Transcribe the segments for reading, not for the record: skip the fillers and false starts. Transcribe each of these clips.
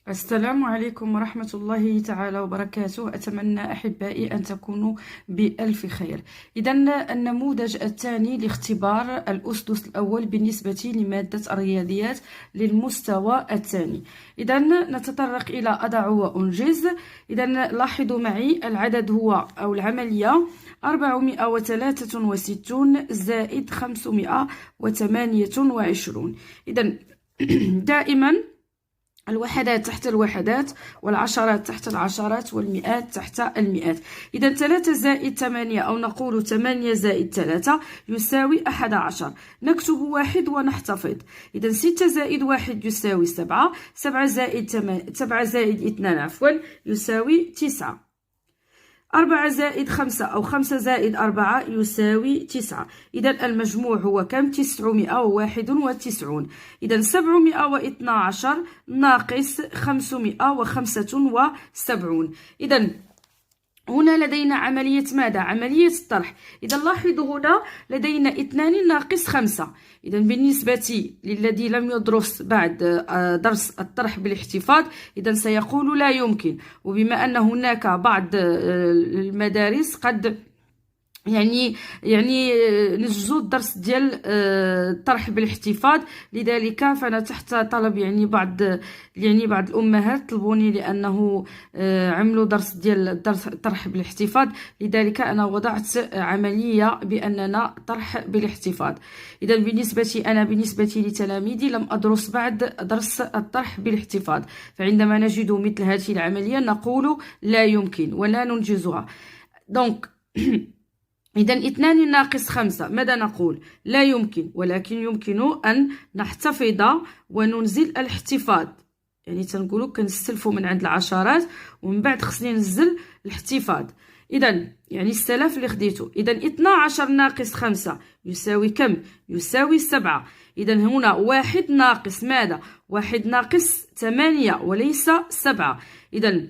السلام عليكم ورحمة الله تعالى وبركاته. أتمنى أحبائي أن تكونوا بألف خير. إذا النموذج الثاني لاختبار الأسدس الأول بالنسبة لمادة الرياضيات للمستوى الثاني. إذا نتطرق إلى أضع وأنجز. إذا لاحظوا معي العدد هو أو العملية 463 زائد 528. إذا دائما الوحدات تحت الوحدات، والعشرات تحت العشرات، والمئات تحت المئات. إذا 3 زائد 8 أو نقول 8 زائد 3 يساوي 11. نكتب 1 ونحتفظ. إذا 6 زائد 1 يساوي 7. 7 زائد 2 يساوي 9. 4 زائد 5 أو 5 زائد 4 يساوي 9. إذا المجموع هو كم؟ 991. إذا 712 ناقص 575. إذا هنا لدينا عملية ماذا؟ عملية الطرح. إذا لاحظوا هنا لدينا 2 ناقص 5. إذا بالنسبة للذي لم يدرس بعد درس الطرح بالاحتفاظ، إذا سيقول لا يمكن. وبما أن هناك بعض المدارس قد يعني نجزو الدرس ديال الطرح بالاحتفاظ، لذلك فانا تحت طلب بعض الامهات طلبوني لانه عملوا درس ديال الطرح بالاحتفاظ، لذلك انا وضعت عمليه باننا طرح بالاحتفاظ. اذا بالنسبه لتلاميذي لم ادرس بعد درس الطرح بالاحتفاظ، فعندما نجد مثل هذه العمليه نقول لا يمكن ولا ننجزها. دونك إذا 2 ناقص 5 ماذا نقول؟ لا يمكن، ولكن يمكن أن نحتفظ وننزل الاحتفاظ. تنقولوا كنستلفوا من عند العشرات ومن بعد خصني ننزل الاحتفاظ. إذا السلف اللي خديته. إذا 12 ناقص 5 يساوي كم؟ يساوي 7. إذا هنا 1 ناقص ماذا؟ 1 ناقص 8 وليس 7. إذا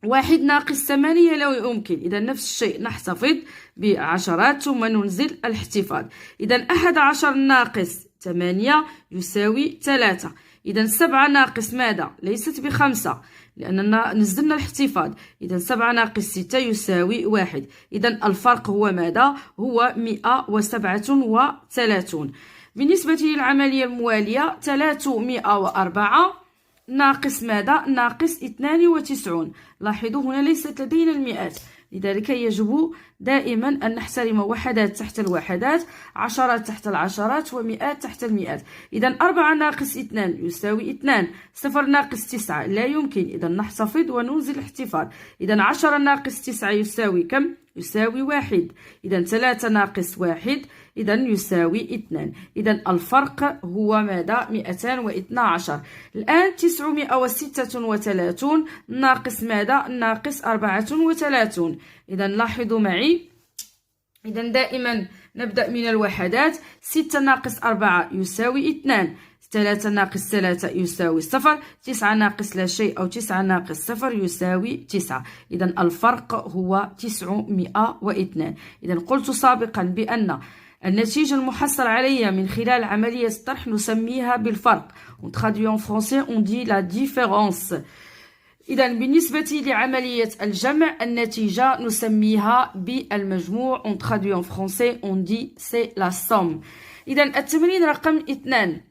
1 ناقص 8 لا يمكن. إذا نفس الشيء نحتفظ بعشرات ثم ننزل الاحتفاظ. إذا 11 ناقص 8 يساوي 3. إذا 7 ناقص ماذا؟ ليست ب5 لأننا نزلنا الاحتفاظ. إذا 7 ناقص 6 يساوي 1. إذا الفرق هو ماذا؟ هو 137. بالنسبة للعملية الموالية 304 ناقص ماذا؟ ناقص 92. لاحظوا هنا ليست لدينا المئات، لذلك يجب دائما أن نحترم وحدات تحت الوحدات، عشرات تحت العشرات، ومئات تحت المئات. إذا 4 ناقص 2 يساوي 2. 0 ناقص 9 لا يمكن، إذا نحتفظ وننزل الاحتفاظ. إذا 10 ناقص 9 يساوي كم؟ يساوي 1. إذا 3 ناقص 1 إذا يساوي 2. إذا الفرق هو ماذا؟ 212. الآن 936 ناقص ماذا؟ ناقص 34. إذا لاحظوا معي. إذا دائما نبدأ من الوحدات. 6 ناقص 4 يساوي 2. 3 ناقص 3 يساوي 0. 9 ناقص لا شيء أو 9 ناقص 0 يساوي 9. إذا الفرق هو 902. إذا قلت سابقا بأن النتيجة المحصل عليها من خلال عملية الطرح نسميها بالفرق. On traduit en français, on dit la différence. إذا بالنسبة لعملية الجمع النتيجة نسميها بالمجموع. On traduit en français, on dit c'est la somme. إذا التمرين رقم 2.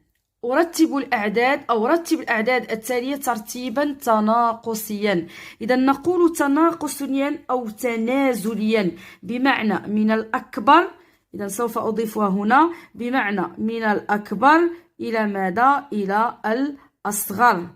أرتب الأعداد أو رتب الأعداد التالية ترتيبا تناقصيا. إذا نقول تناقصيا أو تنازليا بمعنى من الأكبر. إذا سوف أضيفها هنا بمعنى من الأكبر إلى ماذا؟ إلى الأصغر.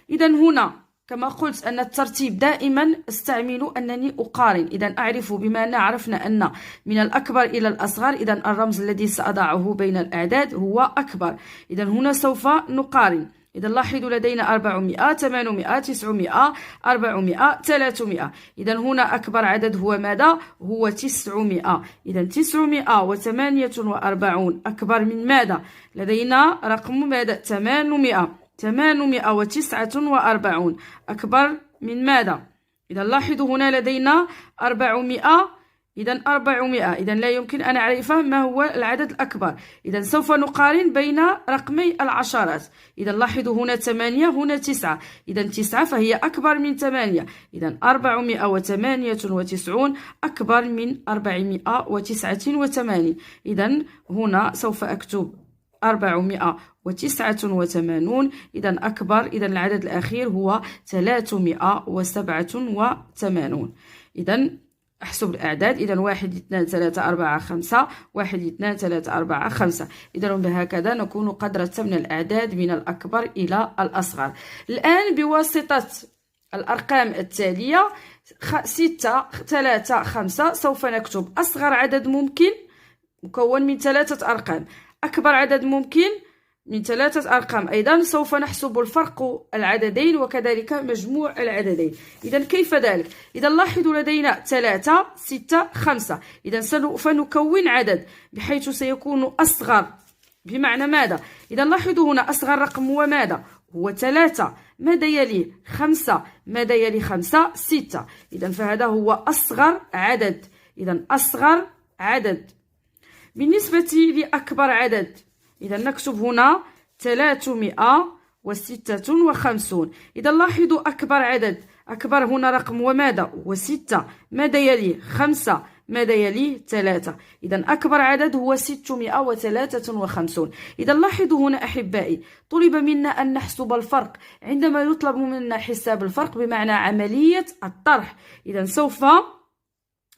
إذا هنا كما قلت أن الترتيب دائما استعمل أنني أقارن. إذا أعرف بما أن عرفنا أن من الأكبر إلى الأصغر، إذا الرمز الذي سأضعه بين الأعداد هو أكبر. إذا هنا سوف نقارن. إذا لاحظوا لدينا 400 800 900 400 300. إذا هنا أكبر عدد هو ماذا؟ هو 900. إذا 948 أكبر من ماذا؟ لدينا رقم ماذا؟ 800. 849 أكبر من ماذا؟ إذا لاحظوا هنا لدينا 400 إذا 400. إذا لا يمكن أن أعرف ما هو العدد الأكبر. إذا سوف نقارن بين رقمي العشرات. إذا لاحظوا هنا 8 هنا 9. إذا 9 فهي أكبر من 8. إذا 498 أكبر من 489. إذا هنا سوف أكتب 489. إذا أكبر. إذا العدد الأخير هو 387. إذا أحسب الأعداد. إذا 1 2 3 4 5. 1 2 3 4 5. إذا بهكذا نكون قد رتبنا الأعداد من الأكبر إلى الأصغر. الآن بواسطة الأرقام التالية 6 3 5 سوف نكتب أصغر عدد ممكن مكون من 3 أرقام، أكبر عدد ممكن من 3 أرقام. أيضا سوف نحسب الفرق العددين وكذلك مجموع العددين. إذا كيف ذلك؟ إذا لاحظوا لدينا 3 6 5. إذا سوف نكون عدد بحيث سيكون أصغر بمعنى ماذا؟ إذا لاحظوا هنا أصغر رقم هو ماذا؟ هو 3. ماذا يلي 5؟ ماذا يلي 5؟ 6. إذا فهذا هو أصغر عدد. إذا أصغر عدد. بالنسبة لأكبر عدد إذا نكتب هنا 356. إذا لاحظوا أكبر عدد، أكبر هنا رقم وماذا؟ هو 6. ماذا يلي 5؟ ماذا يلي 3. إذا أكبر عدد هو 653. إذا لاحظوا هنا أحبائي طلب منا أن نحسب الفرق. عندما يطلب منا حساب الفرق بمعنى عملية الطرح، إذا سوف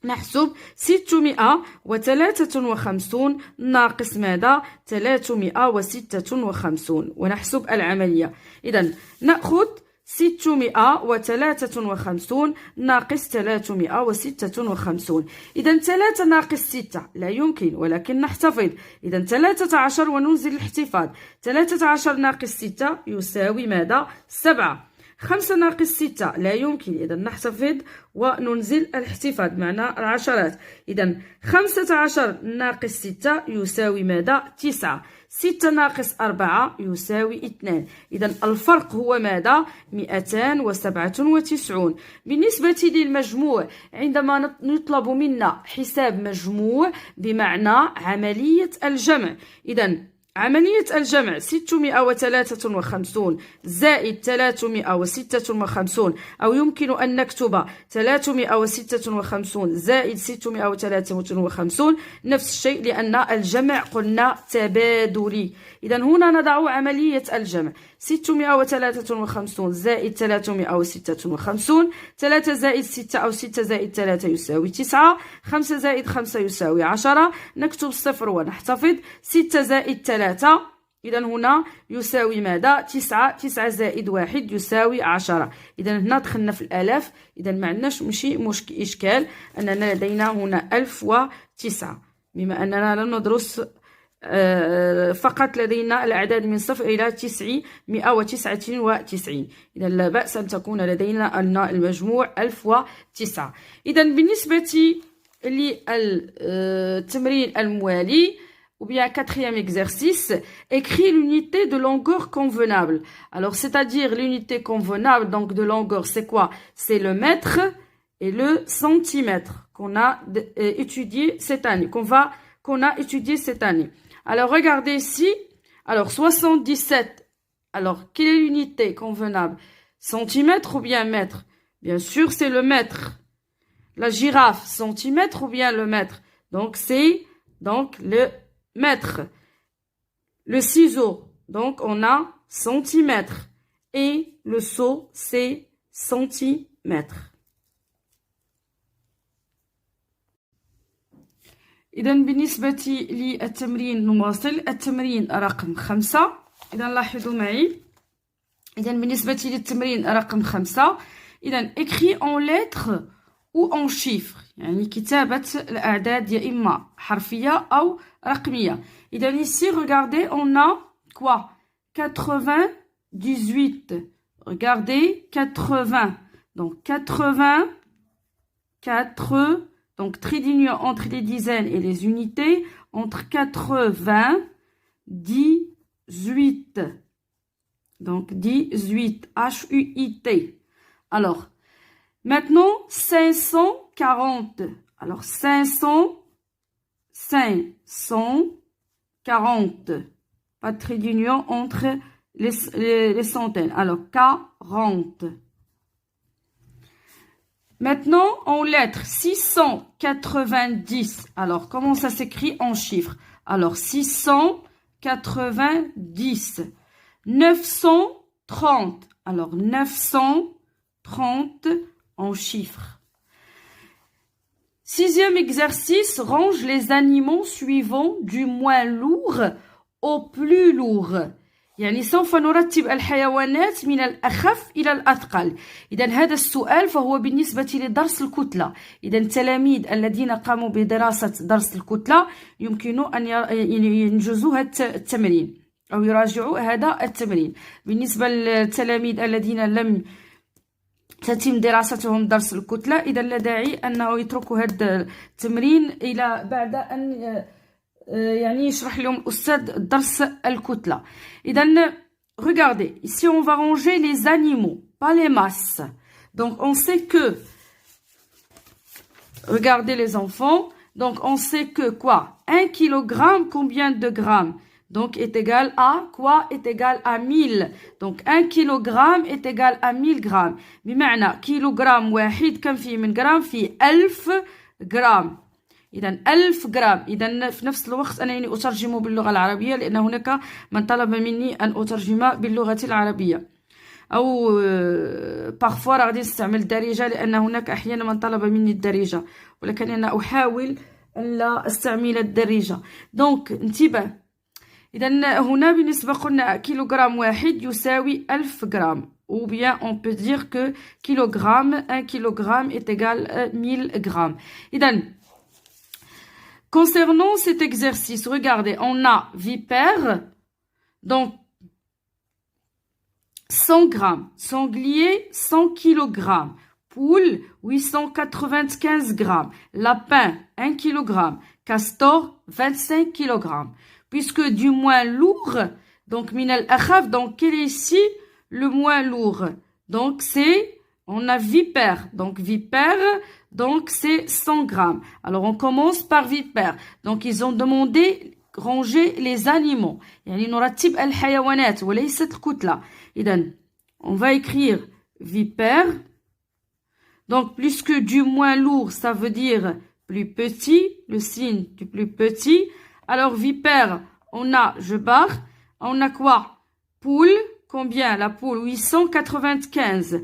نحسب 653 ناقص ماذا؟ 356 ونحسب العملية. إذا نأخذ 653 ناقص 356. إذا 3 ناقص 6 لا يمكن، ولكن نحتفظ. إذا 13 وننزل الاحتفاظ. 13 ناقص 6 يساوي ماذا؟ 7. 5 ناقص 6 لا يمكن، إذا نحتفظ وننزل الاحتفاظ معنا العشرات. إذا 15 ناقص 6 يساوي ماذا؟ 9. 6 ناقص 4 يساوي 2. إذا الفرق هو ماذا؟ 297. بالنسبة للمجموع، عندما يطلب منا حساب مجموع بمعنى عملية الجمع، إذا عملية الجمع 653 زائد 356، أو يمكن أن نكتب 356 زائد 653 نفس الشيء، لأن الجمع قلنا تبادلي. إذا هنا نضع عملية الجمع 653 زائد 356. 3 زائد 6 أو 6 زائد 3 يساوي 9. 5 زائد 5 يساوي 10. نكتب صفر ونحتفظ. 6 زائد 3 إذا هنا يساوي ماذا؟ 9. 9 زائد 1 يساوي 10. إذا هنا دخلنا في الآلاف. إذا ما عندناش إشكال أننا لدينا هنا 1009، بما أننا لم ندرس فقط لدينا الأعداد من 0 إلى 999. إذا لا بأس أن تكون لدينا المجموع 1009. إذا بالنسبة للتمرين الموالي ou bien quatrième exercice, écris l'unité de longueur convenable. Alors, c'est-à-dire l'unité convenable, donc de longueur, c'est quoi? C'est le mètre et le centimètre qu'on a étudié cette année, qu'on a étudié cette année. Alors, regardez ici. Alors, 77. Alors, quelle est l'unité convenable? Centimètre ou bien mètre? Bien sûr, c'est le mètre. La girafe, centimètre ou bien le mètre? Donc, c'est donc le mètre. Le ciseau, donc on a centimètre. Et le seau, c'est centimètre. إذا بالنسبة للتمرين نواصل. التمرين رقم 5. إذا لاحظوا معي. إذا بالنسبة للتمرين رقم 5. إذا écris en lettres ou en chiffres، يعني كتابة الأعداد يا إما حرفية أو رقمية. إذا ici regardez on a quoi? 98. Regardez 80. Donc 80 4. Donc trait d'union entre les dizaines et les unités entre 80 18. Donc 18 HUIT. Alors maintenant 540. Alors 500, 540. Pas de trait d'union entre les centaines. Alors 40. Maintenant, en lettres, 690. Alors, comment ça s'écrit en chiffres? Alors, 690. 930. Alors, 930 en chiffres. Sixième exercice, range les animaux suivants du moins lourd au plus lourd. يعني سوف نرتب الحيوانات من الأخف إلى الأثقل. إذا هذا السؤال فهو بالنسبة لدرس الكتلة. إذا التلاميذ الذين قاموا بدراسة درس الكتلة يمكن أن ينجزوا هذا التمرين أو يراجعوا هذا التمرين. بالنسبة للتلاميذ الذين لم تتم دراستهم درس الكتلة إذا لا داعي أنه يتركوا هذا التمرين إلى بعد أن يعني يشرح لهم الأستاذ درس الكتلة. إذن regardez, ici on va ranger les animaux, pas les masses. Donc on sait que, regardez les enfants, donc on sait que quoi? 1 kilogramme, combien de grammes? Donc est égal à quoi? Est égal à 1000. Donc 1 kilogramme est égal à 1000 grammes. بمعنى كيلوغرام واحد كم فيه من جرام؟ فيه 1000 جرام. إذا 1000 جرام. إذا في نفس الوقت أنا يعني أترجم باللغة العربية لأن هناك من طلب مني أن أترجم باللغة العربية. أو parfois غادي نستعمل الدارجة لأن هناك أحيانا من طلب مني الدارجة ولكن أنا أحاول أن لا أستعمل الدارجة. دونك انتبه. إذا هنا بالنسبة قلنا كيلوغرام واحد يساوي 1000 جرام. Ou bien on peut dire que kilogramme, 1 kilogramme est égal à 1000 grammes. إذا concernant cet exercice, regardez, on a vipère, donc 100 grammes, sanglier 100 kilogrammes, poule 895 grammes, lapin 1 kilogramme, castor 25 kilogrammes. Puisque du moins lourd, donc minal akhaf, donc quel est ici le moins lourd? Donc c'est, on a vipère, donc vipère, donc c'est 100 grammes. Alors on commence par vipère. Donc ils ont demandé ranger les animaux. يعني نرتب الحيوانات وليست الكتلة. إذن on va écrire vipère. Donc plus que du moins lourd, ça veut dire plus petit, le signe du plus petit. Alors vipère, on a, je barre, on a quoi? Poule, combien? La poule, 895.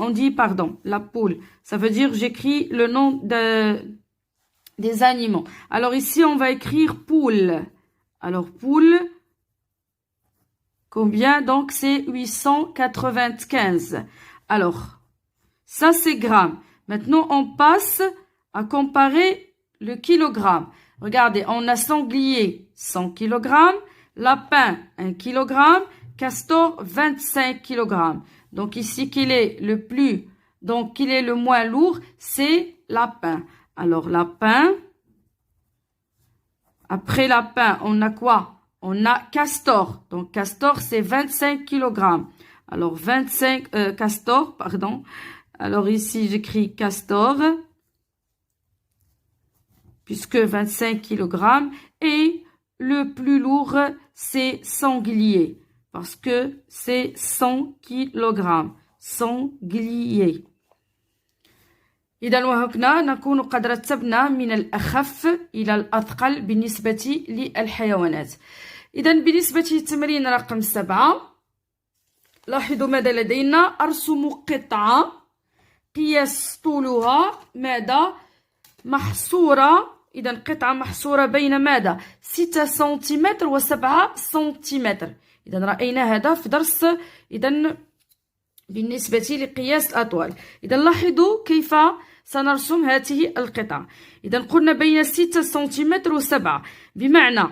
On dit, pardon, la poule. Ça veut dire, j'écris le nom des animaux. Alors ici, on va écrire poule. Alors poule, combien? Donc c'est 895. Alors, ça c'est grammes. Maintenant, on passe à comparer le kilogramme. Regardez, on a sanglier 100 kg, lapin 1 kg, castor 25 kg. Donc ici, quel est le plus, donc quel est le moins lourd? C'est lapin. Alors lapin, après lapin, on a quoi? On a castor. Donc castor, c'est 25 kg. Alors 25, castor, pardon. Alors ici, j'écris castor. Puisque 25 kg, et le plus lourd, c'est sanglier, parce que c'est 100 kg, sanglier. إذا وهكذا نكون قد رتبنا من الأخف إلى الأثقل بالنسبة للحيوانات. إذا بالنسبة للتمرين رقم 7 لاحظوا ماذا لدينا. أرسم قطعة قياس طولها ماذا؟ محصورة. إذا قطعة محصورة بين ماذا؟ 6 سنتيمتر و 7 سنتيمتر. إذا رأينا هذا في درس إذا بالنسبة لقياس الأطوال. إذا لاحظوا كيف سنرسم هذه القطعة. إذا قلنا بين 6 سنتيمتر و 7 بمعنى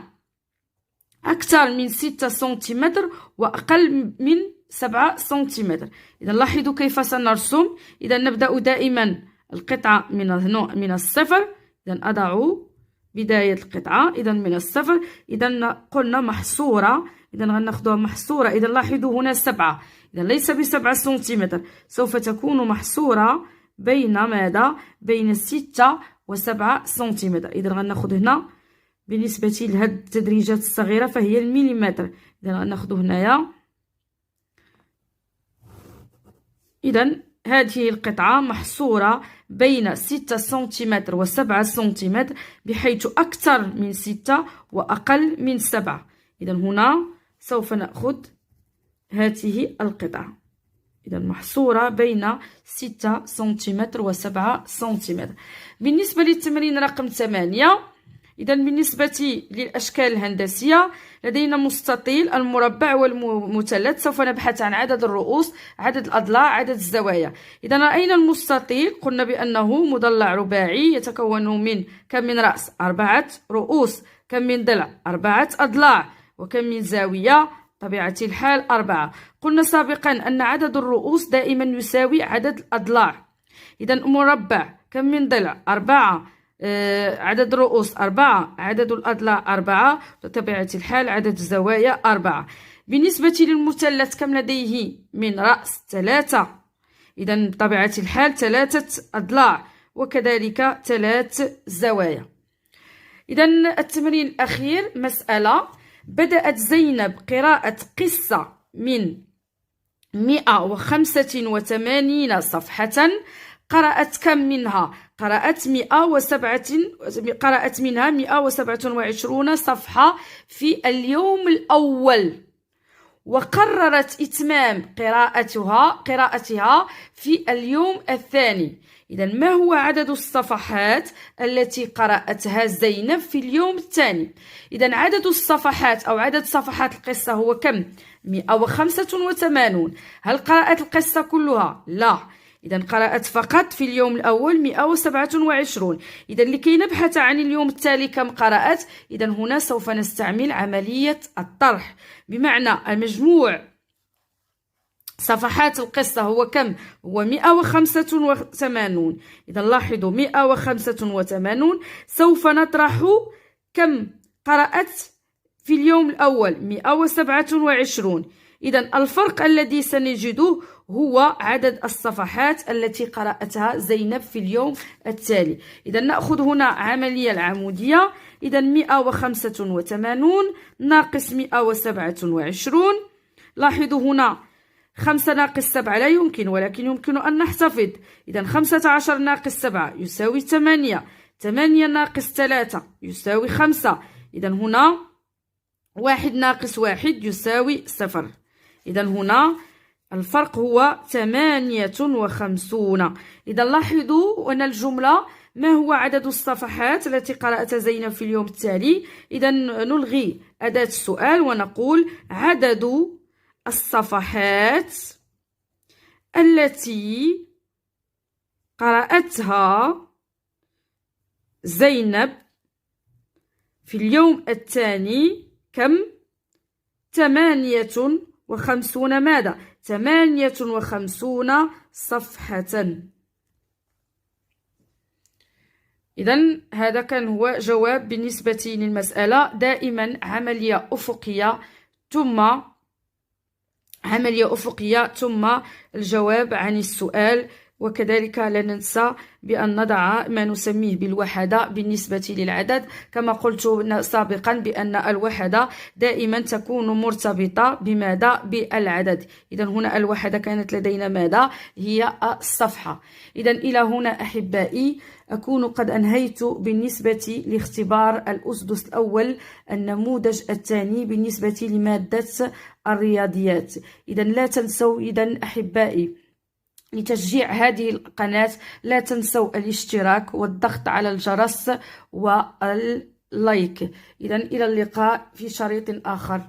أكثر من 6 سنتيمتر وأقل من 7 سنتيمتر. إذا لاحظوا كيف سنرسم. إذا نبدأ دائما القطعة من الصفر. إذا أضع بداية القطعة إذا من الصفر. إذا قلنا محصورة. إذا غناخدوها محصورة. إذا لاحظوا هنا 7. إذا ليس ب7 سنتيمتر، سوف تكون محصورة بين ماذا؟ بين 6 و7 سنتيمتر. إذا غناخد هنا بالنسبة لهاد التدريجات الصغيرة فهي المليمتر. إذا غناخدو هنايا. إذا هذه القطعة محصورة بين 6 سنتيمتر و 7 سنتيمتر، بحيث أكثر من 6 وأقل من 7. إذا هنا سوف نأخذ هذه القطعة. إذا محصورة بين 6 سنتيمتر و 7 سنتيمتر. بالنسبة للتمرين رقم 8، إذا بالنسبة للأشكال الهندسية لدينا مستطيل، المربع والمثلث. سوف نبحث عن عدد الرؤوس، عدد الأضلاع، عدد الزوايا. إذا رأينا المستطيل قلنا بأنه مضلع رباعي يتكون من كم من رأس؟ 4 رؤوس. كم من ضلع؟ 4 أضلاع. وكم من زاوية؟ طبيعة الحال 4. قلنا سابقا أن عدد الرؤوس دائما يساوي عدد الأضلاع. إذا مربع كم من ضلع؟ 4. عدد الرؤوس 4، عدد الأضلاع 4، بطبيعة الحال عدد الزوايا 4. بالنسبة للمثلث كم لديه من رأس؟ 3. إذا بطبيعة الحال 3 أضلاع، وكذلك 3 زوايا. إذا التمرين الأخير مسألة: بدأت زينب قراءة قصة من 185 صفحة، قرأت كم منها؟ قرأت منها 127 صفحة في اليوم الأول، وقررت إتمام قراءتها في اليوم الثاني. إذا ما هو عدد الصفحات التي قرأتها زينب في اليوم الثاني؟ إذا عدد الصفحات أو عدد صفحات القصة هو كم؟ 185. هل قرأت القصة كلها؟ لا. إذا قرأت فقط في اليوم الأول 127. إذا لكي نبحث عن اليوم التالي كم قرأت، إذا هنا سوف نستعمل عملية الطرح، بمعنى المجموع صفحات القصة هو كم؟ هو 185. إذا لاحظوا 185 سوف نطرح كم قرأت في اليوم الأول 127. إذا الفرق الذي سنجده هو عدد الصفحات التي قرأتها زينب في اليوم التالي. إذا نأخذ هنا عملية العمودية. إذا 185 ناقص 127. لاحظوا هنا 5 ناقص 7 لا يمكن، ولكن يمكن أن نحتفظ. إذا 15 ناقص 7 يساوي 8. 8 ناقص 3 يساوي 5. إذا هنا 1 ناقص 1 يساوي 0. إذا هنا الفرق هو 58. إذا لاحظوا أن الجملة: ما هو عدد الصفحات التي قرأت زينب في اليوم التالي؟ إذا نلغي أداة السؤال ونقول: عدد الصفحات التي قرأتها زينب في اليوم الثاني كم؟ 58. ماذا؟ 58 صفحة. إذا هذا كان هو جواب بالنسبة للمسألة. دائما عملية أفقية ثم الجواب عن السؤال. وكذلك لا ننسى بأن نضع ما نسميه بالوحدة بالنسبة للعدد، كما قلت سابقا بأن الوحدة دائما تكون مرتبطة بماذا؟ بالعدد. إذا هنا الوحدة كانت لدينا ماذا؟ هي الصفحة. إذا إلى هنا أحبائي أكون قد أنهيت بالنسبة لاختبار الأسدس الأول النموذج الثاني بالنسبة لمادة الرياضيات. إذا لا تنسوا أحبائي لتشجيع هذه القناة لا تنسوا الاشتراك والضغط على الجرس واللايك. إذا إلى اللقاء في شريط آخر.